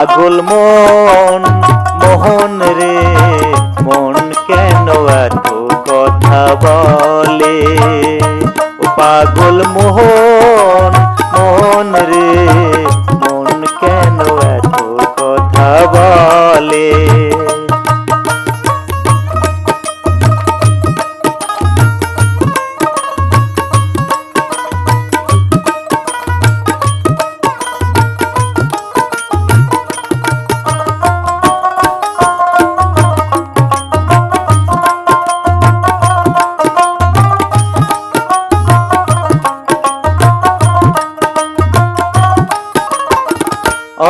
পাগল মন মোহন রে, মন কেন এত কথা বলে? ও পাগল মোহন মোহন রে, মন কেন এত কথা বলে?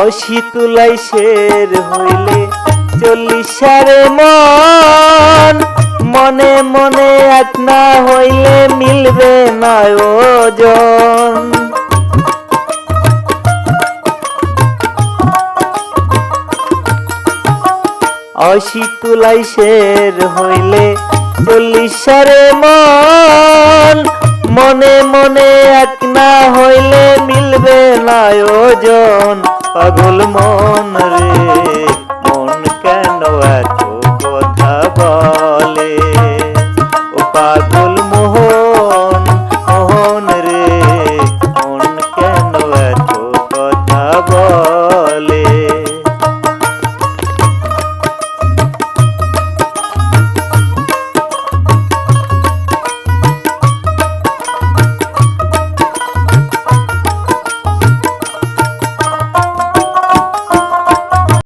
অশীতুলাই শের হইলে 40 সারে মন, মনে মনে এক না হইলে মিলবে না ওজন। অশীতুলাই শের হইলে 40 সারে মন, মনে মনে এক না হইলে মিলবে না ওজন। পাগল মন রে,